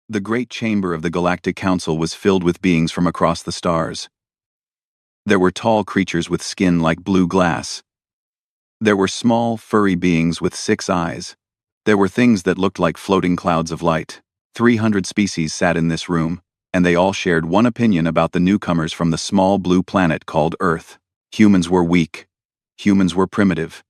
The great chamber of the Galactic Council was filled with beings from across the stars. There were tall creatures with skin like blue glass. There were small, furry beings with 6 eyes. There were things that looked like floating clouds of light. 300 species sat in this room, and they all shared one opinion about the newcomers from the small blue planet called Earth. Humans were weak. Humans were primitive.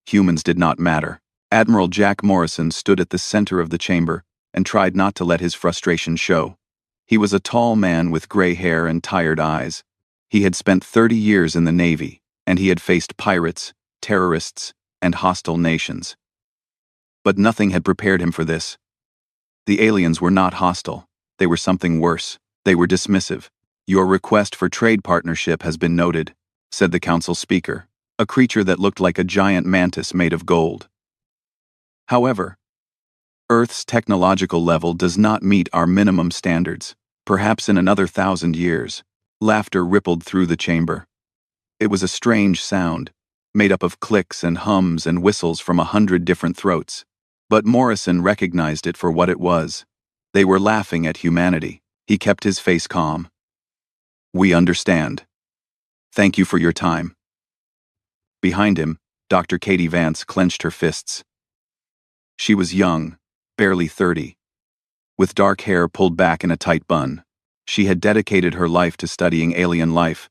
Humans did not matter. Admiral Jack Morrison stood at the center of the chamber and tried not to let his frustration show. He was a tall man with gray hair and tired eyes. He had spent 30 years in the Navy, and he had faced pirates, terrorists, and hostile nations. But nothing had prepared him for this. The aliens were not hostile. They were something worse. They were dismissive. "Your request for trade partnership has been noted," said the council speaker, a creature that looked like a giant mantis made of gold. "However, Earth's technological level does not meet our minimum standards. Perhaps in another 1,000 years." Laughter rippled through the chamber. It was a strange sound, made up of clicks and hums and whistles from 100 different throats. But Morrison recognized it for what it was. They were laughing at humanity. He kept his face calm. "We understand. Thank you for your time." Behind him, Dr. Katie Vance clenched her fists. She was young, barely 30. With dark hair pulled back in a tight bun, she had dedicated her life to studying alien life.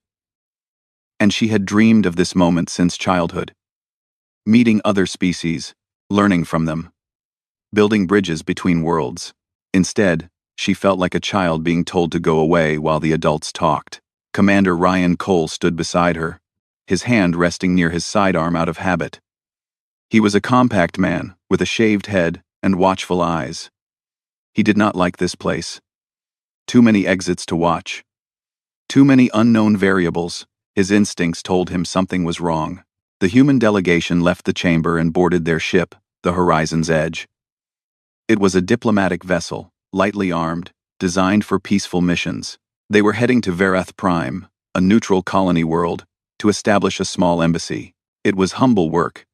And she had dreamed of this moment since childhood. Meeting other species, learning from them, building bridges between worlds. Instead, she felt like a child being told to go away while the adults talked. Commander Ryan Cole stood beside her, his hand resting near his sidearm out of habit. He was a compact man, with a shaved head and watchful eyes. He did not like this place. Too many exits to watch. Too many unknown variables. His instincts told him something was wrong. The human delegation left the chamber and boarded their ship, the Horizon's Edge. It was a diplomatic vessel, lightly armed, designed for peaceful missions. They were heading to Verath Prime, a neutral colony world, to establish a small embassy. It was humble work.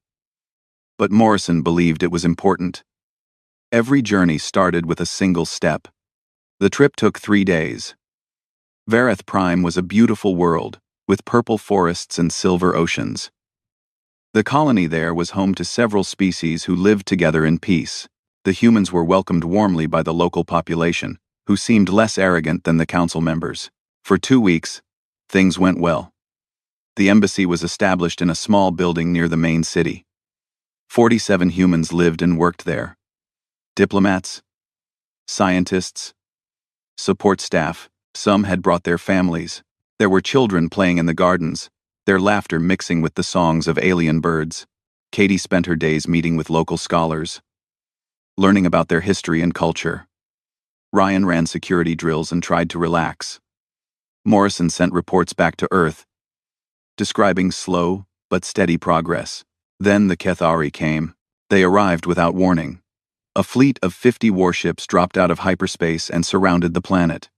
But Morrison believed it was important. Every journey started with a single step. The trip took 3 days. Verath Prime was a beautiful world, with purple forests and silver oceans. The colony there was home to several species who lived together in peace. The humans were welcomed warmly by the local population, who seemed less arrogant than the council members. For 2 weeks, things went well. The embassy was established in a small building near the main city. 47 humans lived and worked there. Diplomats, scientists, support staff. Some had brought their families. There were children playing in the gardens, their laughter mixing with the songs of alien birds. Katie spent her days meeting with local scholars, learning about their history and culture. Ryan ran security drills and tried to relax. Morrison sent reports back to Earth, describing slow but steady progress. Then the Kethari came. They arrived without warning. A fleet of 50 warships dropped out of hyperspace and surrounded the planet.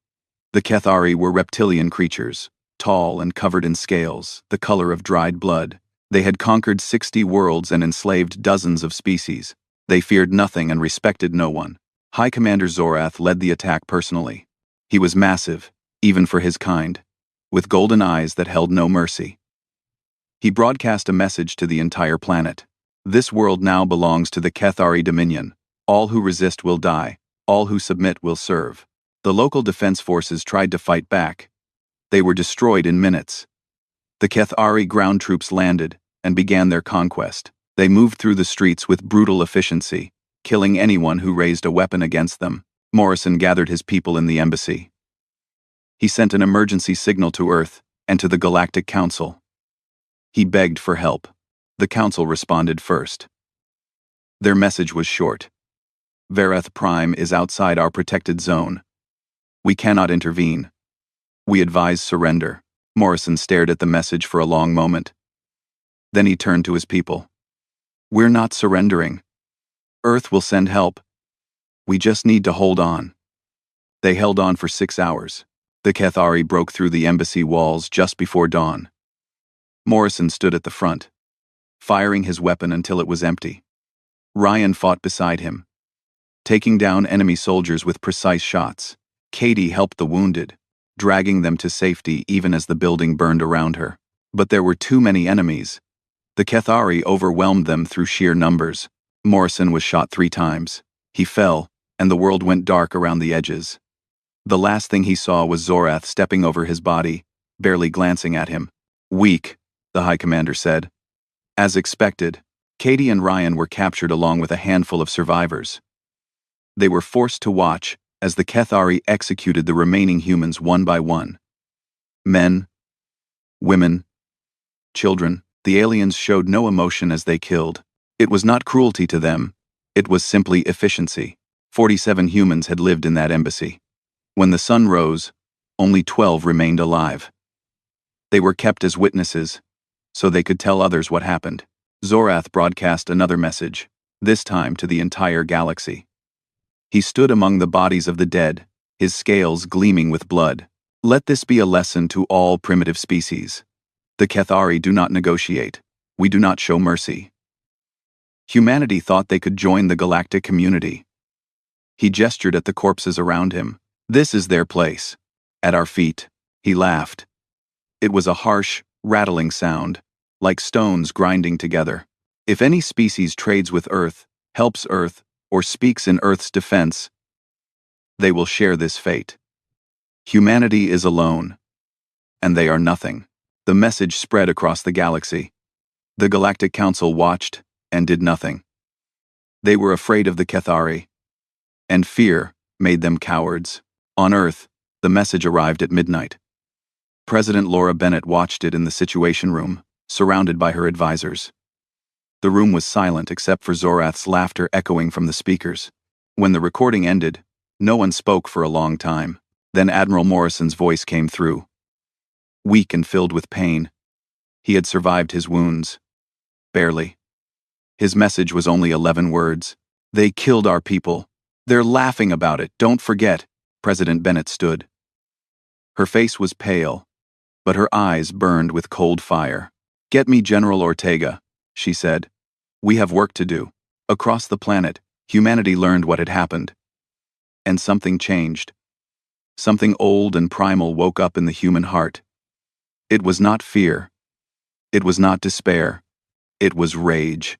The Kethari were reptilian creatures, tall and covered in scales, the color of dried blood. They had conquered 60 worlds and enslaved dozens of species. They feared nothing and respected no one. High Commander Zorath led the attack personally. He was massive, even for his kind, with golden eyes that held no mercy. He broadcast a message to the entire planet. "This world now belongs to the Kethari Dominion. All who resist will die. All who submit will serve." The local defense forces tried to fight back. They were destroyed in minutes. The Kethari ground troops landed and began their conquest. They moved through the streets with brutal efficiency, killing anyone who raised a weapon against them. Morrison gathered his people in the embassy. He sent an emergency signal to Earth and to the Galactic Council. He begged for help. The Council responded first. Their message was short. "Verath Prime is outside our protected zone. We cannot intervene. We advise surrender." Morrison stared at the message for a long moment. Then he turned to his people. "We're not surrendering. Earth will send help. We just need to hold on." They held on for 6 hours. The Kethari broke through the embassy walls just before dawn. Morrison stood at the front, firing his weapon until it was empty. Ryan fought beside him. taking down enemy soldiers with precise shots. Katie helped the wounded, dragging them to safety even as the building burned around her. But there were too many enemies. The Kethari overwhelmed them through sheer numbers. Morrison was shot 3 times. He fell, and the world went dark around the edges. The last thing he saw was Zorath stepping over his body, barely glancing at him. "Weak," the High Commander said. As expected, Katie and Ryan were captured along with a handful of survivors. They were forced to watch as the Kethari executed the remaining humans one by one. Men, women, children. The aliens showed no emotion as they killed. It was not cruelty to them, it was simply efficiency. 47 humans had lived in that embassy. When the sun rose, only 12 remained alive. They were kept as witnesses, so they could tell others what happened. Zorath broadcast another message, this time to the entire galaxy. He stood among the bodies of the dead, his scales gleaming with blood. "Let this be a lesson to all primitive species. The Kethari do not negotiate. We do not show mercy." Humanity thought they could join the galactic community. He gestured at the corpses around him. "This is their place. At our feet." He laughed. It was a harsh, rattling sound, like stones grinding together. "If any species trades with Earth, helps Earth, or speaks in Earth's defense, they will share this fate. Humanity is alone, and they are nothing." The message spread across the galaxy. The Galactic Council watched and did nothing. They were afraid of the Kethari, and fear made them cowards. On Earth, the message arrived at midnight. President Laura Bennett watched it in the Situation Room, surrounded by her advisors. The room was silent except for Zorath's laughter echoing from the speakers. When the recording ended, no one spoke for a long time. Then Admiral Morrison's voice came through. Weak and filled with pain. He had survived his wounds. Barely. His message was only 11 words. "They killed our people. They're laughing about it, don't forget." President Bennett stood. Her face was pale, but her eyes burned with cold fire. "Get me General Ortega," she said. "We have work to do." Across the planet, humanity learned what had happened. And something changed. Something old and primal woke up in the human heart. It was not fear. It was not despair. It was rage.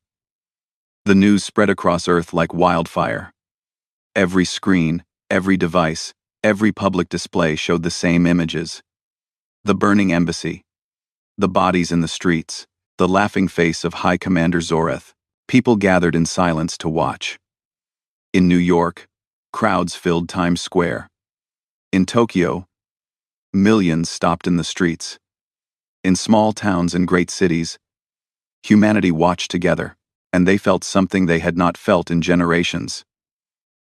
The news spread across Earth like wildfire. Every screen, every device, every public display showed the same images. The burning embassy, the bodies in the streets, the laughing face of High Commander Zorath. People gathered in silence to watch. In New York, crowds filled Times Square. In Tokyo, millions stopped in the streets. In small towns and great cities, humanity watched together, and they felt something they had not felt in generations.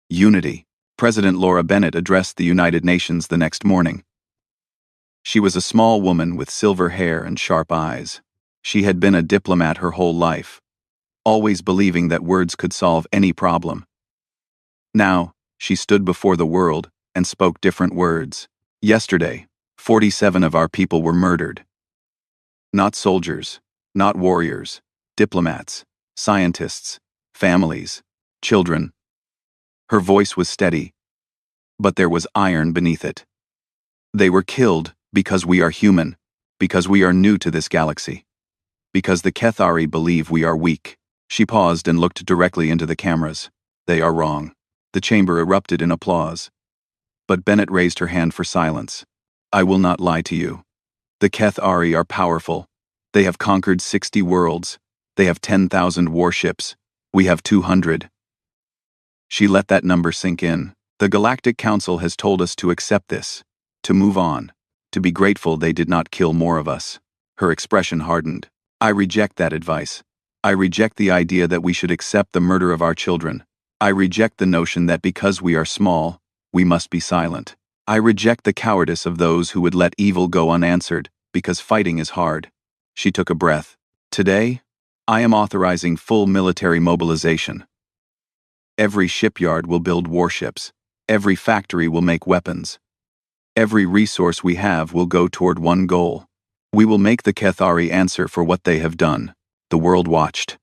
Unity. President Laura Bennett addressed the United Nations the next morning. She was a small woman with silver hair and sharp eyes. She had been a diplomat her whole life, always believing that words could solve any problem. Now, she stood before the world and spoke different words. "Yesterday, 47 of our people were murdered. Not soldiers, not warriors, diplomats, scientists, families, children." Her voice was steady, but there was iron beneath it. "They were killed because we are human, because we are new to this galaxy, because the Kethari believe we are weak." She paused and looked directly into the cameras. "They are wrong." The chamber erupted in applause. But Bennett raised her hand for silence. "I will not lie to you. The Kethari are powerful. They have conquered 60 worlds. They have 10,000 warships. We have 200. She let that number sink in. "The Galactic Council has told us to accept this, to move on, to be grateful they did not kill more of us." Her expression hardened. "I reject that advice. I reject the idea that we should accept the murder of our children. I reject the notion that because we are small, we must be silent. I reject the cowardice of those who would let evil go unanswered, because fighting is hard." She took a breath. "Today, I am authorizing full military mobilization. Every shipyard will build warships. Every factory will make weapons. Every resource we have will go toward one goal. We will make the Kethari answer for what they have done." The world watched.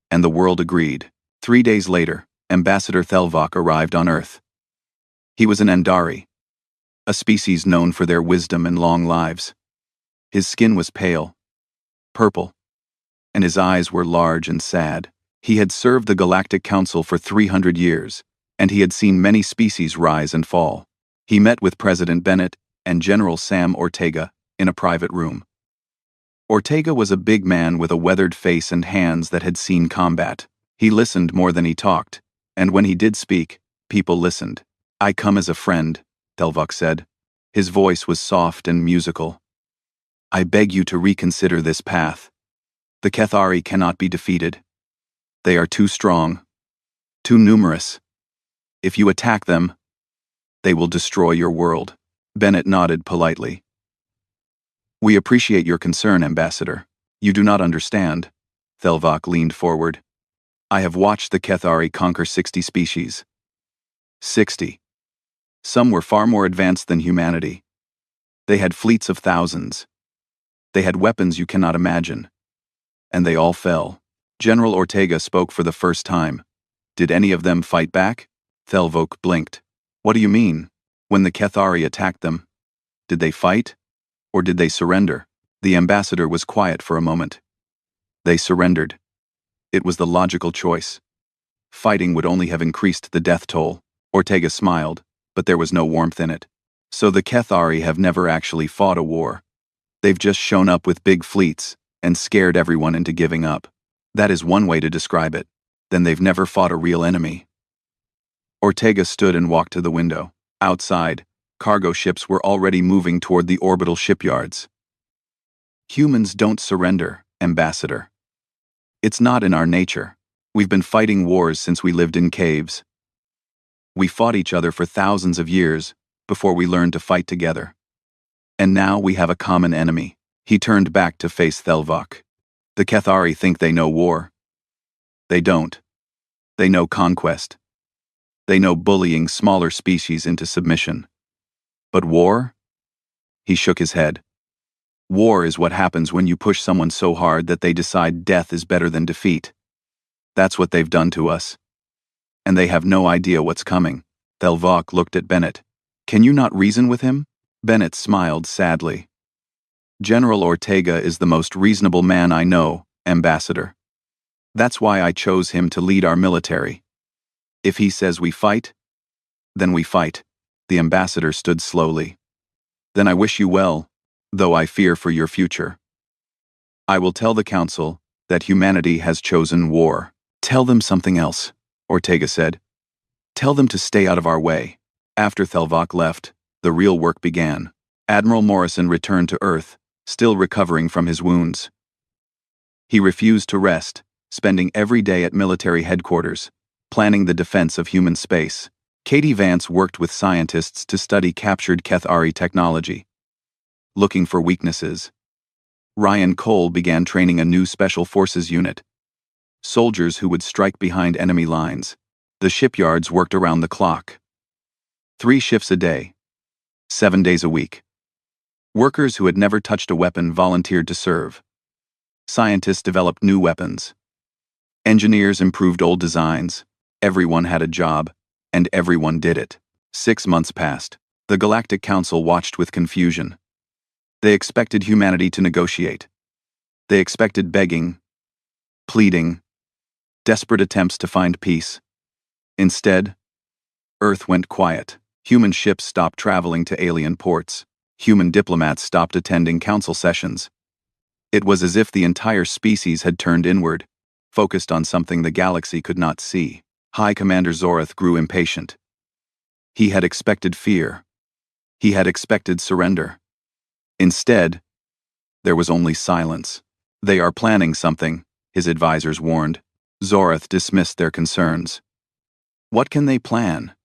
And the world agreed. 3 days later, Ambassador Thelvok arrived on Earth. He was an Andari, a species known for their wisdom and long lives. His skin was pale, purple, and his eyes were large and sad. He had served the Galactic Council for 300 years, and he had seen many species rise and fall. He met with President Bennett and General Sam Ortega in a private room. Ortega was a big man with a weathered face and hands that had seen combat. He listened more than he talked, and when he did speak, people listened. "I come as a friend," Thelvok said. His voice was soft and musical. "I beg you to reconsider this path. The Kethari cannot be defeated. They are too strong, too numerous. If you attack them, they will destroy your world." Bennett nodded politely. "We appreciate your concern, Ambassador. You do not understand." Thelvok leaned forward. "I have watched the Kethari conquer 60 species. 60. Some were far more advanced than humanity. They had fleets of thousands. They had weapons you cannot imagine. And they all fell." General Ortega spoke for the first time. "Did any of them fight back?" Thelvok blinked. "What do you mean? When the Kethari attacked them, did they fight? Or did they surrender?" The ambassador was quiet for a moment. "They surrendered. It was the logical choice. Fighting would only have increased the death toll." Ortega smiled, but there was no warmth in it. "So the Kethari have never actually fought a war. They've just shown up with big fleets and scared everyone into giving up. That is one way to describe it. Then they've never fought a real enemy." Ortega stood and walked to the window. Outside, cargo ships were already moving toward the orbital shipyards. "Humans don't surrender, Ambassador. It's not in our nature. We've been fighting wars since we lived in caves. We fought each other for thousands of years before we learned to fight together. And now we have a common enemy." He turned back to face Thelvok. "The Kethari think they know war. They don't. They know conquest. They know bullying smaller species into submission. But war?" He shook his head. "War is what happens when you push someone so hard that they decide death is better than defeat. That's what they've done to us. And they have no idea what's coming." Thelvok looked at Bennett. "Can you not reason with him?" Bennett smiled sadly. "General Ortega is the most reasonable man I know, Ambassador. That's why I chose him to lead our military. If he says we fight, then we fight." The ambassador stood slowly. "Then I wish you well, though I fear for your future. I will tell the Council that humanity has chosen war." "Tell them something else," Ortega said. "Tell them to stay out of our way." After Thelvok left, the real work began. Admiral Morrison returned to Earth, still recovering from his wounds. He refused to rest, spending every day at military headquarters, planning the defense of human space. Katie Vance worked with scientists to study captured Kethari technology, looking for weaknesses. Ryan Cole began training a new Special Forces unit, soldiers who would strike behind enemy lines. The shipyards worked around the clock. 3 shifts a day, 7 days a week. Workers who had never touched a weapon volunteered to serve. Scientists developed new weapons. Engineers improved old designs. Everyone had a job, and everyone did it. 6 months passed. The Galactic Council watched with confusion. They expected humanity to negotiate. They expected begging, pleading, desperate attempts to find peace. Instead, Earth went quiet. Human ships stopped traveling to alien ports. Human diplomats stopped attending council sessions. It was as if the entire species had turned inward, focused on something the galaxy could not see. High Commander Zorath grew impatient. He had expected fear. He had expected surrender. Instead, there was only silence. "They are planning something," his advisors warned. Zorath dismissed their concerns. "What can they plan?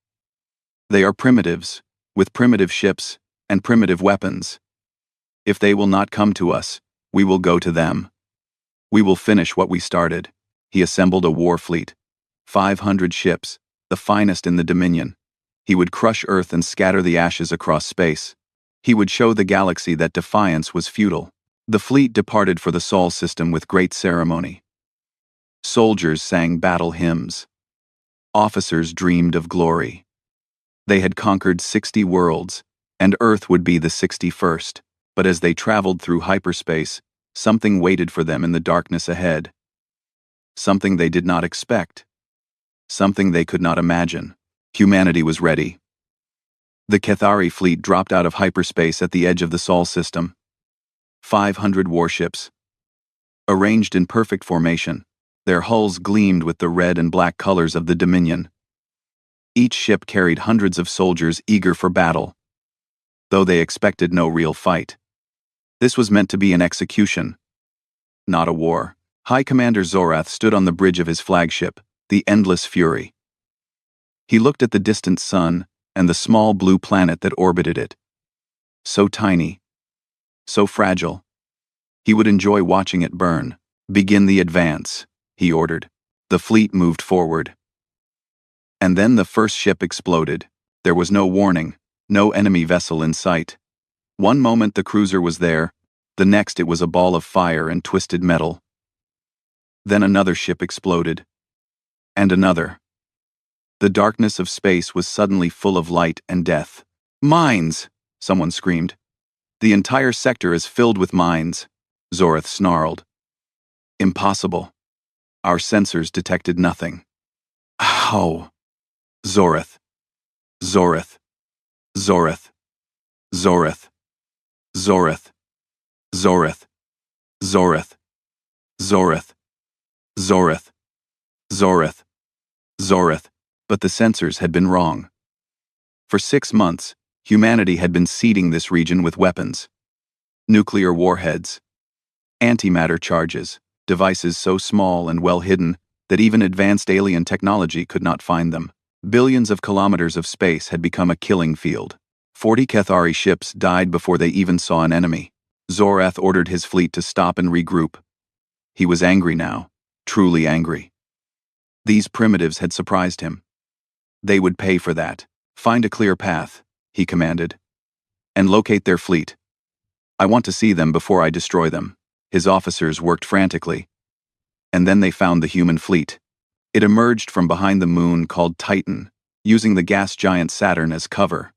They are primitives, with primitive ships and primitive weapons. If they will not come to us, we will go to them. We will finish what we started." He assembled a war fleet, 500 ships, the finest in the Dominion. He would crush Earth and scatter the ashes across space. He would show the galaxy that defiance was futile. The fleet departed for the Sol system with great ceremony. Soldiers sang battle hymns. Officers dreamed of glory. They had conquered 60 worlds, and Earth would be the 61st. But as they traveled through hyperspace, something waited for them in the darkness ahead. Something they did not expect. Something they could not imagine. Humanity was ready. The Cathari fleet dropped out of hyperspace at the edge of the Sol system. 500 warships. Arranged in perfect formation, their hulls gleamed with the red and black colors of the Dominion. Each ship carried hundreds of soldiers eager for battle, though they expected no real fight. This was meant to be an execution, not a war. High Commander Zorath stood on the bridge of his flagship, the Endless Fury. He looked at the distant sun and the small blue planet that orbited it. So tiny, so fragile. He would enjoy watching it burn. "Begin the advance," he ordered. The fleet moved forward. And then the first ship exploded. There was no warning, no enemy vessel in sight. One moment the cruiser was there, the next it was a ball of fire and twisted metal. Then another ship exploded. And another. The darkness of space was suddenly full of light and death. "Mines!" someone screamed. "The entire sector is filled with mines," Zorath snarled. "Impossible. Our sensors detected nothing." "How?" Zorath. Zorath. Zorath. Zorath. Zorath. Zorath. Zorath. Zorath. Zorath. Zorath. Zorath. But the sensors had been wrong. For 6 months, humanity had been seeding this region with weapons. Nuclear warheads. Antimatter charges, devices so small and well hidden that even advanced alien technology could not find them. Billions of kilometers of space had become a killing field. 40 Cathari ships died before they even saw an enemy. Zorath ordered his fleet to stop and regroup. He was angry now, truly angry. These primitives had surprised him. They would pay for that. "Find a clear path," he commanded, "and locate their fleet. I want to see them before I destroy them." His officers worked frantically. And then they found the human fleet. It emerged from behind the moon called Titan, using the gas giant Saturn as cover.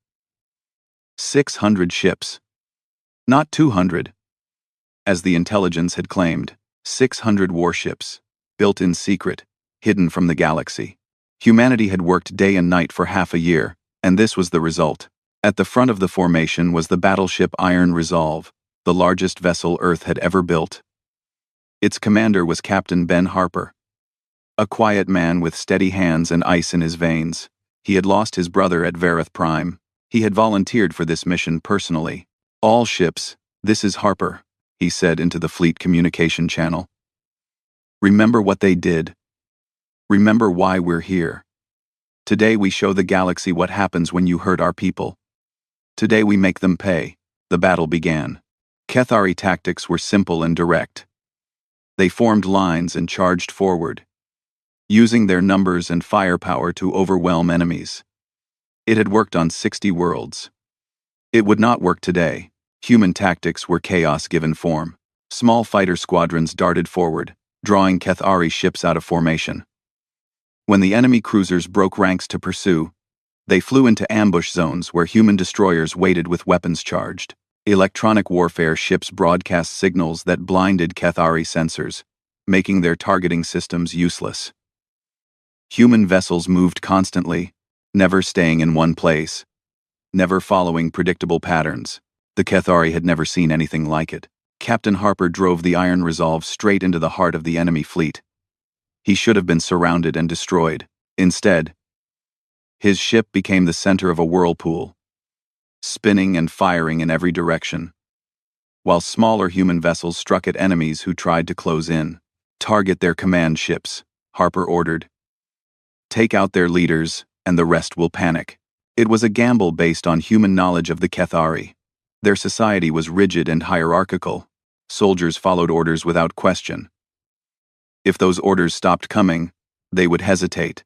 600 ships. Not 200. As the intelligence had claimed, 600 warships, built in secret, hidden from the galaxy. Humanity had worked day and night for half a year, and this was the result. At the front of the formation was the battleship Iron Resolve, the largest vessel Earth had ever built. Its commander was Captain Ben Harper, a quiet man with steady hands and ice in his veins. He had lost his brother at Vareth Prime. He had volunteered for this mission personally. "All ships, this is Harper," he said into the fleet communication channel. "Remember what they did. Remember why we're here. Today we show the galaxy what happens when you hurt our people. Today we make them pay." The battle began. Cathari tactics were simple and direct. They formed lines and charged forward, using their numbers and firepower to overwhelm enemies. It had worked on 60 worlds. It would not work today. Human tactics were chaos given form. Small fighter squadrons darted forward, drawing Cathari ships out of formation. When the enemy cruisers broke ranks to pursue, they flew into ambush zones where human destroyers waited with weapons charged. Electronic warfare ships broadcast signals that blinded Cathari sensors, making their targeting systems useless. Human vessels moved constantly, never staying in one place, never following predictable patterns. The Cathari had never seen anything like it. Captain Harper drove the Iron Resolve straight into the heart of the enemy fleet. He should have been surrounded and destroyed. Instead, his ship became the center of a whirlpool, spinning and firing in every direction, while smaller human vessels struck at enemies who tried to close in. "Target their command ships," Harper ordered. "Take out their leaders, and the rest will panic." It was a gamble based on human knowledge of the Cathari. Their society was rigid and hierarchical. Soldiers followed orders without question. If those orders stopped coming, they would hesitate.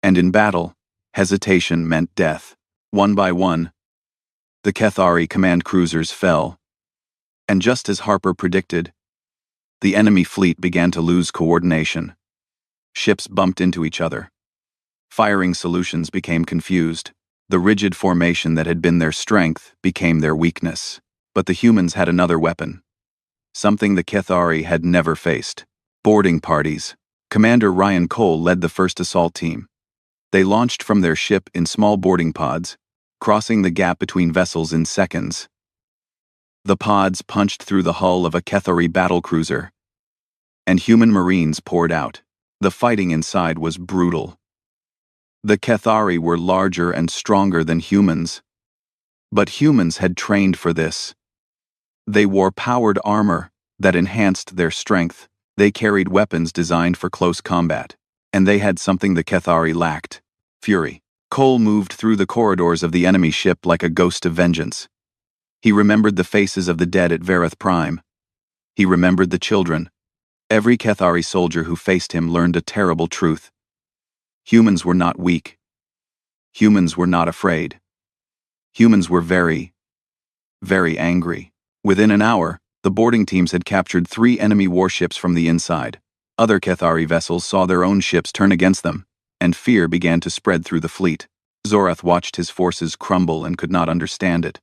And in battle, hesitation meant death. One by one, the Cathari command cruisers fell. And just as Harper predicted, the enemy fleet began to lose coordination. Ships bumped into each other. Firing solutions became confused. The rigid formation that had been their strength became their weakness. But the humans had another weapon. Something the Kethari had never faced. Boarding parties. Commander Ryan Cole led the first assault team. They launched from their ship in small boarding pods, crossing the gap between vessels in seconds. The pods punched through the hull of a Kethari battlecruiser, and human marines poured out. The fighting inside was brutal. The Kethari were larger and stronger than humans. But humans had trained for this. They wore powered armor that enhanced their strength. They carried weapons designed for close combat. And they had something the Kethari lacked: fury. Cole moved through the corridors of the enemy ship like a ghost of vengeance. He remembered the faces of the dead at Vareth Prime. He remembered the children. Every Kethari soldier who faced him learned a terrible truth. Humans were not weak. Humans were not afraid. Humans were very, very angry. Within an hour, the boarding teams had captured 3 enemy warships from the inside. Other Kethari vessels saw their own ships turn against them, and fear began to spread through the fleet. Zorath watched his forces crumble and could not understand it.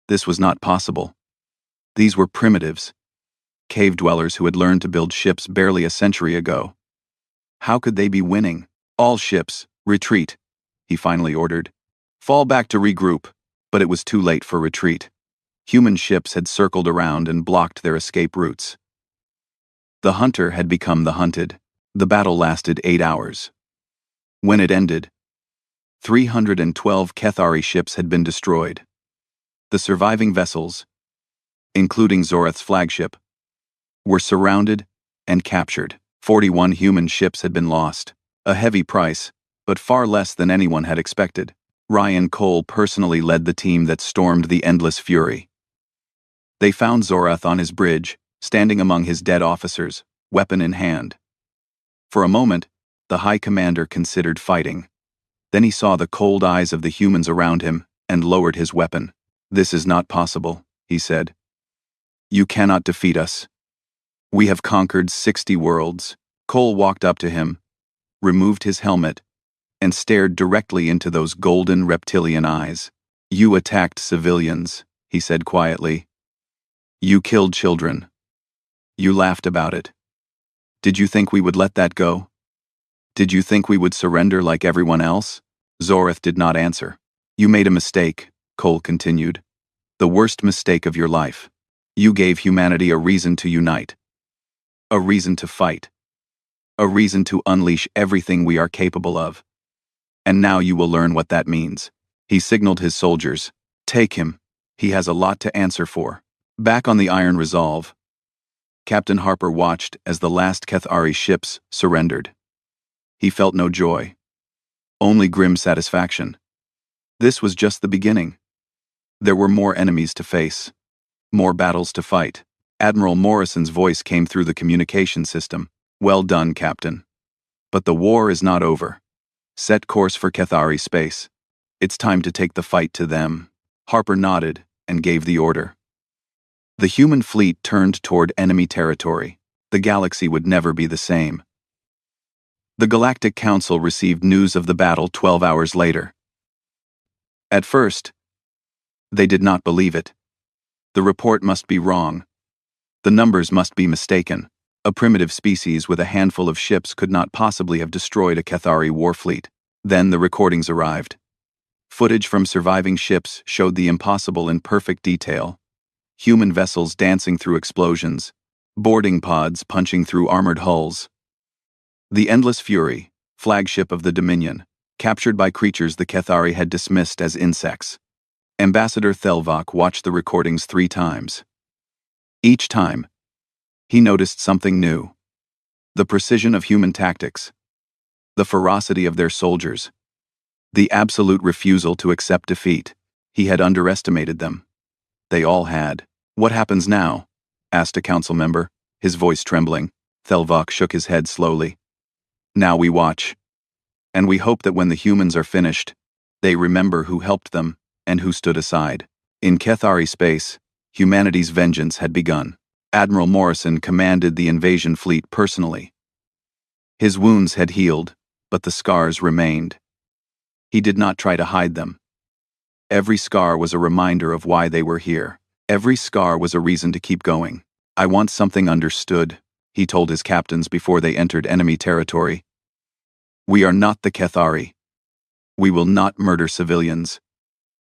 This was not possible. These were primitives, cave dwellers who had learned to build ships barely a century ago. How could they be winning? All ships, retreat, he finally ordered. Fall back to regroup, but it was too late for retreat. Human ships had circled around and blocked their escape routes. The hunter had become the hunted. The battle lasted 8 hours. When it ended, 312 Kethari ships had been destroyed. The surviving vessels, including Zorath's flagship, were surrounded and captured. 41 human ships had been lost. A heavy price, but far less than anyone had expected. Ryan Cole personally led the team that stormed the endless fury. They found Zorath on his bridge, standing among his dead officers, weapon in hand. For a moment, the High Commander considered fighting. Then he saw the cold eyes of the humans around him and lowered his weapon. "This is not possible," he said. "You cannot defeat us. We have conquered 60 worlds." Cole walked up to him, removed his helmet, and stared directly into those golden reptilian eyes. "You attacked civilians," he said quietly. "You killed children. You laughed about it. Did you think we would let that go? Did you think we would surrender like everyone else?" Zorath did not answer. "You made a mistake," Cole continued. "The worst mistake of your life. You gave humanity a reason to unite. A reason to fight. A reason to unleash everything we are capable of. And now you will learn what that means." He signaled his soldiers, "Take him. He has a lot to answer for." Back on the Iron Resolve, Captain Harper watched as the last Kethari ships surrendered. He felt no joy, only grim satisfaction. This was just the beginning. There were more enemies to face, more battles to fight. Admiral Morrison's voice came through the communication system. "Well done, Captain. But the war is not over. Set course for Kethari space. It's time to take the fight to them." Harper nodded and gave the order. The human fleet turned toward enemy territory. The galaxy would never be the same. The Galactic Council received news of the battle 12 hours later. At first, they did not believe it. The report must be wrong. The numbers must be mistaken. A primitive species with a handful of ships could not possibly have destroyed a Kethari warfleet. Then the recordings arrived. Footage from surviving ships showed the impossible in perfect detail. Human vessels dancing through explosions, boarding pods punching through armored hulls. The Endless Fury, flagship of the Dominion, captured by creatures the Kethari had dismissed as insects. Ambassador Thelvok watched the recordings 3 times. Each time, he noticed something new. The precision of human tactics, the ferocity of their soldiers, the absolute refusal to accept defeat. He had underestimated them. They all had. "What happens now?" asked a council member, his voice trembling. Thelvok shook his head slowly. "Now we watch. And we hope that when the humans are finished, they remember who helped them and who stood aside." In Kethari space, humanity's vengeance had begun. Admiral Morrison commanded the invasion fleet personally. His wounds had healed, but the scars remained. He did not try to hide them. Every scar was a reminder of why they were here. Every scar was a reason to keep going. "I want something understood," he told his captains before they entered enemy territory. "We are not the Cathari. We will not murder civilians.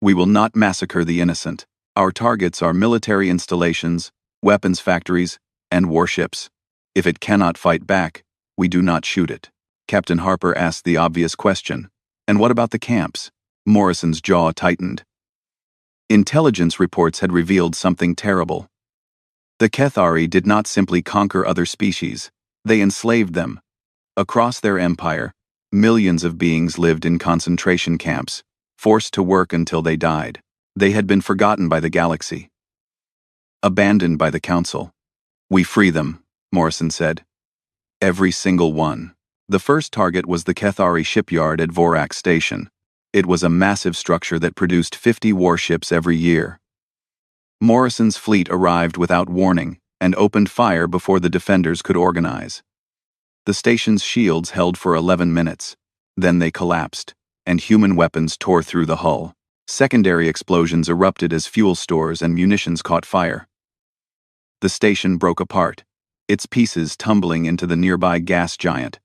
We will not massacre the innocent. Our targets are military installations, weapons factories, and warships. If it cannot fight back, we do not shoot it." Captain Harper asked the obvious question. "And what about the camps?" Morrison's jaw tightened. Intelligence reports had revealed something terrible. The Cathari did not simply conquer other species, they enslaved them. Across their empire, millions of beings lived in concentration camps, forced to work until they died. They had been forgotten by the galaxy. Abandoned by the Council. "We free them," Morrison said. "Every single one." The first target was the Cathari shipyard at Vorak Station. It was a massive structure that produced 50 warships every year. Morrison's fleet arrived without warning and opened fire before the defenders could organize. The station's shields held for 11 minutes. Then they collapsed, and human weapons tore through the hull. Secondary explosions erupted as fuel stores and munitions caught fire. The station broke apart, its pieces tumbling into the nearby gas giant.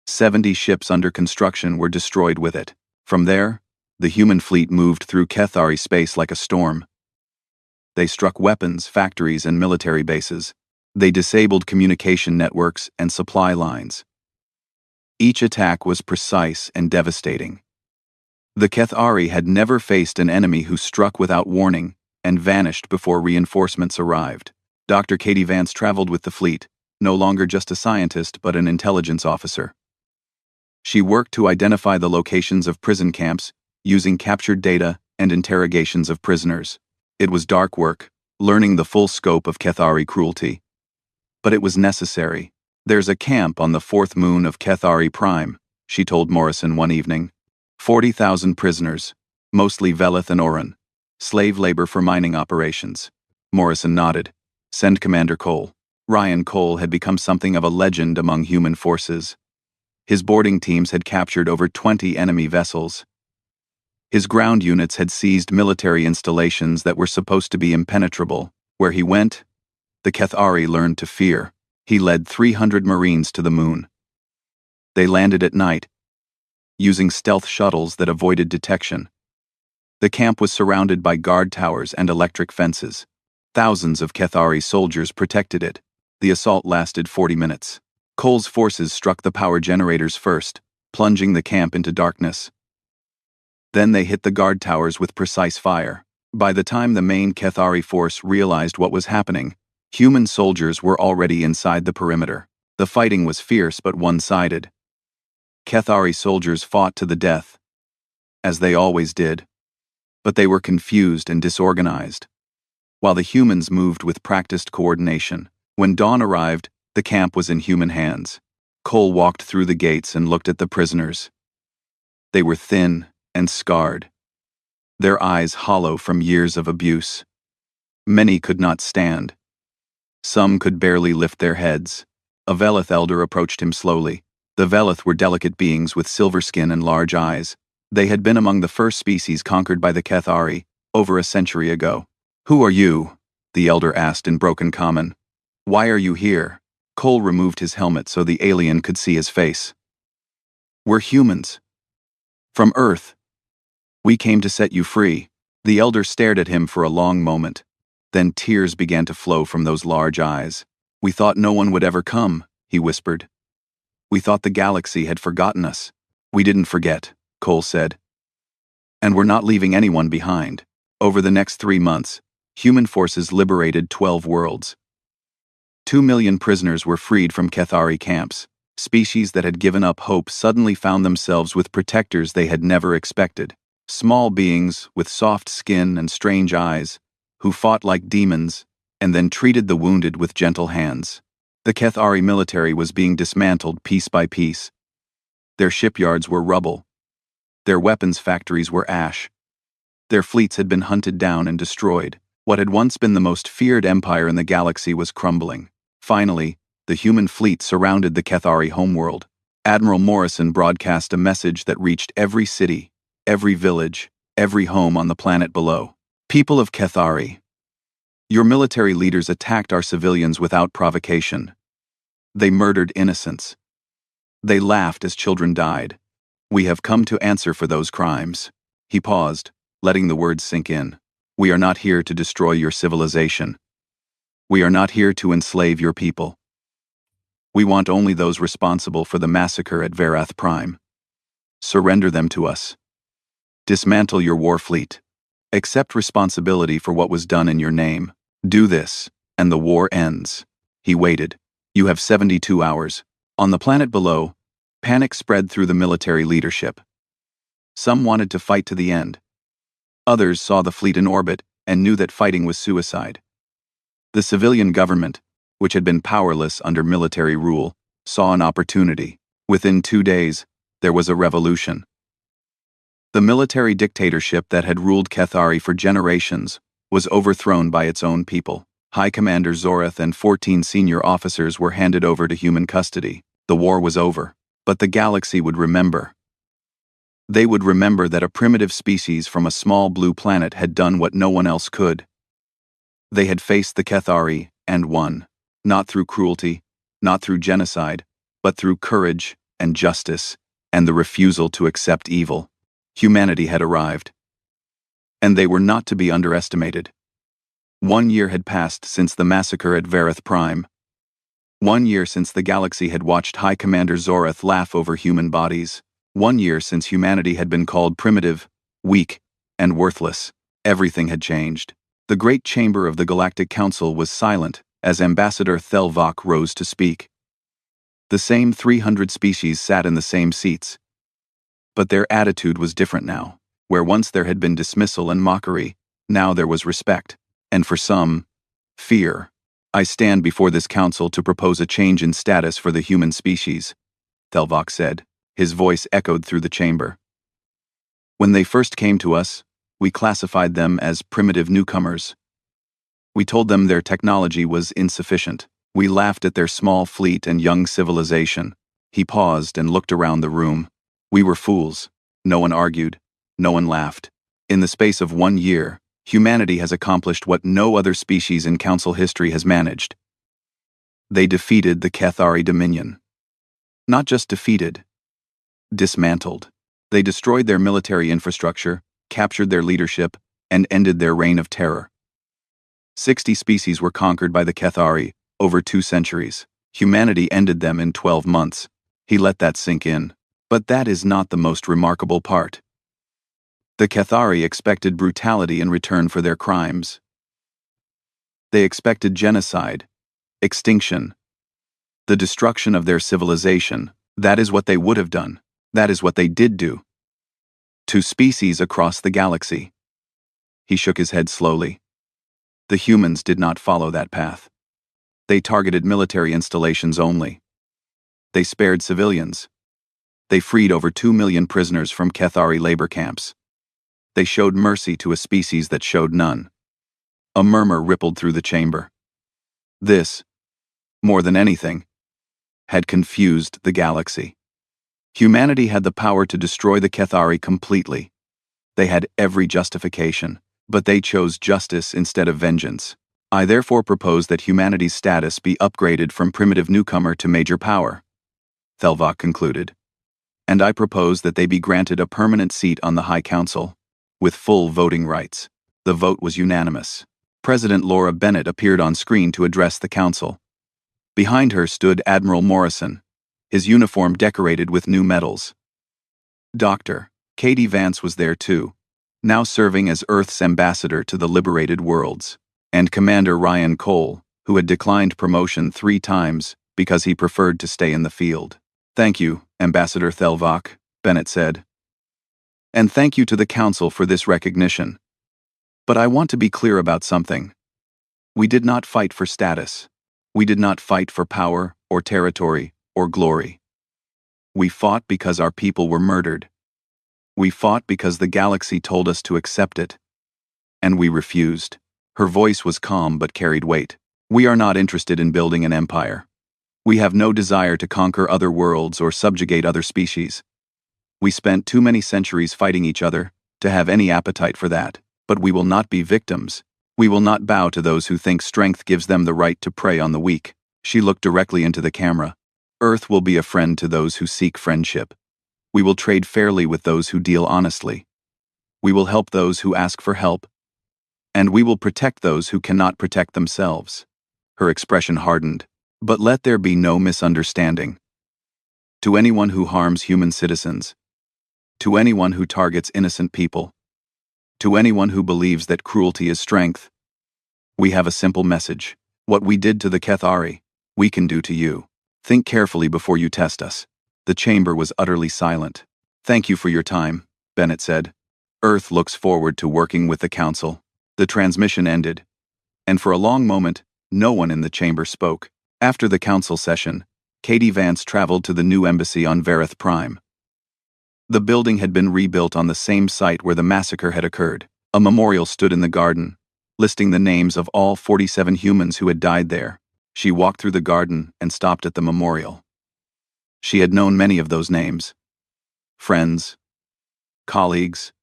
70 ships under construction were destroyed with it. From there, the human fleet moved through Cathari space like a storm. They struck weapons, factories, and military bases. They disabled communication networks and supply lines. Each attack was precise and devastating. The Cathari had never faced an enemy who struck without warning and vanished before reinforcements arrived. Dr. Katie Vance traveled with the fleet, no longer just a scientist but an intelligence officer. She worked to identify the locations of prison camps, using captured data and interrogations of prisoners. It was dark work, learning the full scope of Cathari cruelty. But it was necessary. "There's a camp on the fourth moon of Cathari Prime," she told Morrison one evening. 40,000 prisoners, mostly Velith and Oran. Slave labor for mining operations. Morrison nodded. "Send Commander Cole." Ryan Cole had become something of a legend among human forces. His boarding teams had captured over 20 enemy vessels. His ground units had seized military installations that were supposed to be impenetrable. Where he went, the Cathari learned to fear. He led 300 Marines to the moon. They landed at night, using stealth shuttles that avoided detection. The camp was surrounded by guard towers and electric fences. Thousands of Cathari soldiers protected it. The assault lasted 40 minutes. Cole's forces struck the power generators first, plunging the camp into darkness. Then they hit the guard towers with precise fire. By the time the main Cathari force realized what was happening, human soldiers were already inside the perimeter. The fighting was fierce but one-sided. Cathari soldiers fought to the death, as they always did. But they were confused and disorganized, while the humans moved with practiced coordination. When dawn arrived, the camp was in human hands. Cole walked through the gates and looked at the prisoners. They were thin and scarred, their eyes hollow from years of abuse. Many could not stand. Some could barely lift their heads. A Velith elder approached him slowly. The Velith were delicate beings with silver skin and large eyes. They had been among the first species conquered by the Cathari, over a century ago. "Who are you?" the elder asked in broken common. "Why are you here?" Cole removed his helmet so the alien could see his face. "We're humans. From Earth. We came to set you free." The elder stared at him for a long moment. Then tears began to flow from those large eyes. "We thought no one would ever come," he whispered. "We thought the galaxy had forgotten us." "We didn't forget," Cole said. "And we're not leaving anyone behind." Over the next 3 months, human forces liberated 12 worlds. 2 million prisoners were freed from Cathari camps. Species that had given up hope suddenly found themselves with protectors they had never expected. Small beings with soft skin and strange eyes, who fought like demons and then treated the wounded with gentle hands. The Cathari military was being dismantled piece by piece. Their shipyards were rubble. Their weapons factories were ash. Their fleets had been hunted down and destroyed. What had once been the most feared empire in the galaxy was crumbling. Finally, the human fleet surrounded the Cathari homeworld. Admiral Morrison broadcast a message that reached every city, every village, every home on the planet below. People of Kethari, your military leaders attacked our civilians without provocation. They murdered innocents. They laughed as children died. We have come to answer for those crimes. He paused, letting the words sink in. We are not here to destroy your civilization. We are not here to enslave your people. We want only those responsible for the massacre at Verath Prime. Surrender them to us. Dismantle your war fleet. Accept responsibility for what was done in your name. Do this, and the war ends. He waited. You have 72 hours. On the planet below, panic spread through the military leadership. Some wanted to fight to the end. Others saw the fleet in orbit and knew that fighting was suicide. The civilian government, which had been powerless under military rule, saw an opportunity. Within 2 days, there was a revolution. The military dictatorship that had ruled Kethari for generations was overthrown by its own people. High Commander Zorath and 14 senior officers were handed over to human custody. The war was over, but the galaxy would remember. They would remember that a primitive species from a small blue planet had done what no one else could. They had faced the Kethari and won, not through cruelty, not through genocide, but through courage and justice and the refusal to accept evil. Humanity had arrived. And they were not to be underestimated. 1 year had passed since the massacre at Verath Prime. 1 year since the galaxy had watched High Commander Zorath laugh over human bodies. 1 year since humanity had been called primitive, weak, and worthless. Everything had changed. The great chamber of the Galactic Council was silent as Ambassador Thelvok rose to speak. The same 300 species sat in the same seats. But their attitude was different now. Where once there had been dismissal and mockery, now there was respect. And for some, fear. I stand before this council to propose a change in status for the human species, Thelvok said. His voice echoed through the chamber. When they first came to us, we classified them as primitive newcomers. We told them their technology was insufficient. We laughed at their small fleet and young civilization. He paused and looked around the room. We were fools. No one argued. No one laughed. In the space of 1 year, humanity has accomplished what no other species in Council history has managed. They defeated the Kethari Dominion. Not just defeated, dismantled. They destroyed their military infrastructure, captured their leadership, and ended their reign of terror. 60 species were conquered by the Kethari over 2 centuries. Humanity ended them in 12 months. He let that sink in. But that is not the most remarkable part. The Kethari expected brutality in return for their crimes. They expected genocide, extinction, the destruction of their civilization. That is what they would have done. That is what they did do. To species across the galaxy. He shook his head slowly. The humans did not follow that path. They targeted military installations only. They spared civilians. They freed over 2 million prisoners from Kethari labor camps. They showed mercy to a species that showed none. A murmur rippled through the chamber. This, more than anything, had confused the galaxy. Humanity had the power to destroy the Kethari completely. They had every justification, but they chose justice instead of vengeance. I therefore propose that humanity's status be upgraded from primitive newcomer to major power, Thelvok concluded. And I propose that they be granted a permanent seat on the High Council, with full voting rights. The vote was unanimous. President Laura Bennett appeared on screen to address the council. Behind her stood Admiral Morrison, his uniform decorated with new medals. Dr. Katie Vance was there too, now serving as Earth's ambassador to the liberated worlds, and Commander Ryan Cole, who had declined promotion 3 times because he preferred to stay in the field. Thank you, Ambassador Thelvok, Bennett said. And thank you to the Council for this recognition. But I want to be clear about something. We did not fight for status. We did not fight for power or territory or glory. We fought because our people were murdered. We fought because the galaxy told us to accept it. And we refused. Her voice was calm but carried weight. We are not interested in building an empire. We have no desire to conquer other worlds or subjugate other species. We spent too many centuries fighting each other to have any appetite for that. But we will not be victims. We will not bow to those who think strength gives them the right to prey on the weak. She looked directly into the camera. Earth will be a friend to those who seek friendship. We will trade fairly with those who deal honestly. We will help those who ask for help. And we will protect those who cannot protect themselves. Her expression hardened. But let there be no misunderstanding. To anyone who harms human citizens, to anyone who targets innocent people, to anyone who believes that cruelty is strength, we have a simple message. What we did to the Kethari, we can do to you. Think carefully before you test us. The chamber was utterly silent. Thank you for your time, Bennett said. Earth looks forward to working with the Council. The transmission ended, and for a long moment, no one in the chamber spoke. After the Council session, Katie Vance traveled to the new embassy on Vareth Prime. The building had been rebuilt on the same site where the massacre had occurred. A memorial stood in the garden, listing the names of all 47 humans who had died there. She walked through the garden and stopped at the memorial. She had known many of those names. Friends, colleagues,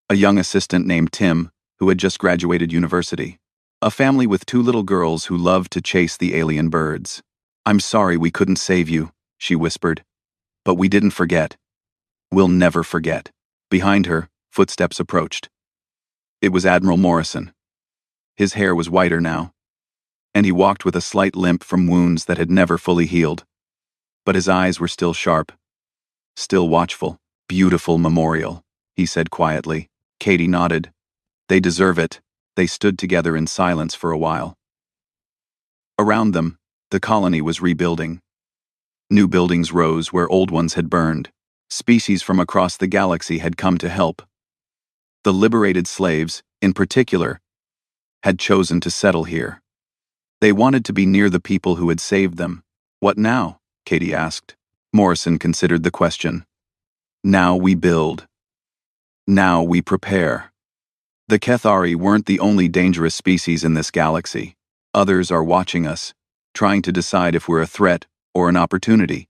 a young assistant named Tim, who had just graduated university, a family with 2 little girls who loved to chase the alien birds. I'm sorry we couldn't save you, she whispered. But we didn't forget. We'll never forget. Behind her, footsteps approached. It was Admiral Morrison. His hair was whiter now, and he walked with a slight limp from wounds that had never fully healed. But his eyes were still sharp, still watchful. Beautiful memorial, he said quietly. Katie nodded. They deserve it. They stood together in silence for a while. Around them, the colony was rebuilding. New buildings rose where old ones had burned. Species from across the galaxy had come to help. The liberated slaves, in particular, had chosen to settle here. They wanted to be near the people who had saved them. What now? Katie asked. Morrison considered the question. Now we build. Now we prepare. The Kethari weren't the only dangerous species in this galaxy. Others are watching us, trying to decide if we're a threat or an opportunity.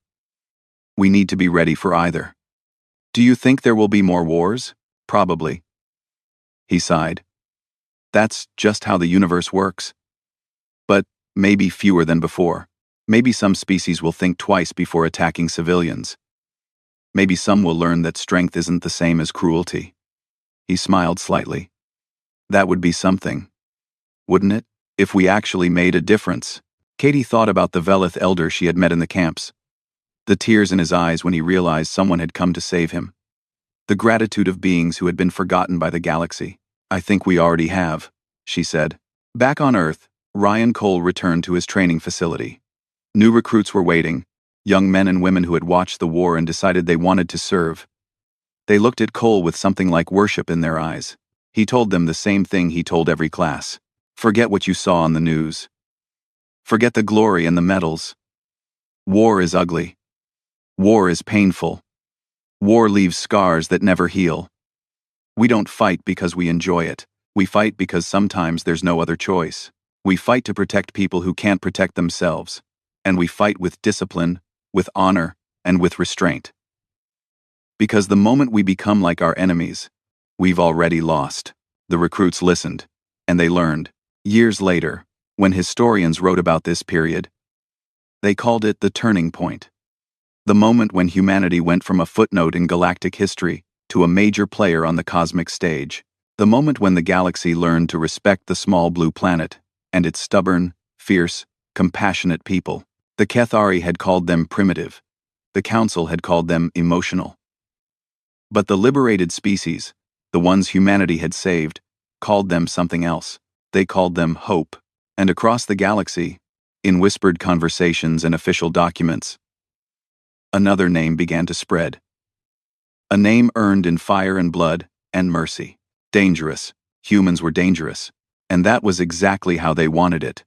We need to be ready for either. Do you think there will be more wars? Probably. He sighed. That's just how the universe works. But maybe fewer than before. Maybe some species will think twice before attacking civilians. Maybe some will learn that strength isn't the same as cruelty. He smiled slightly. That would be something, wouldn't it? If we actually made a difference. Katie thought about the Velith elder she had met in the camps. The tears in his eyes when he realized someone had come to save him. The gratitude of beings who had been forgotten by the galaxy. I think we already have, she said. Back on Earth, Ryan Cole returned to his training facility. New recruits were waiting, young men and women who had watched the war and decided they wanted to serve. They looked at Cole with something like worship in their eyes. He told them the same thing he told every class. Forget what you saw on the news. Forget the glory and the medals. War is ugly. War is painful. War leaves scars that never heal. We don't fight because we enjoy it. We fight because sometimes there's no other choice. We fight to protect people who can't protect themselves. And we fight with discipline, with honor, and with restraint. Because the moment we become like our enemies, we've already lost. The recruits listened, and they learned. Years later, when historians wrote about this period, they called it the turning point. The moment when humanity went from a footnote in galactic history to a major player on the cosmic stage. The moment when the galaxy learned to respect the small blue planet and its stubborn, fierce, compassionate people. The Kethari had called them primitive. The Council had called them emotional. But the liberated species, the ones humanity had saved, called them something else. They called them hope. And across the galaxy, in whispered conversations and official documents, another name began to spread. A name earned in fire and blood and mercy. Dangerous. Humans were dangerous. And that was exactly how they wanted it.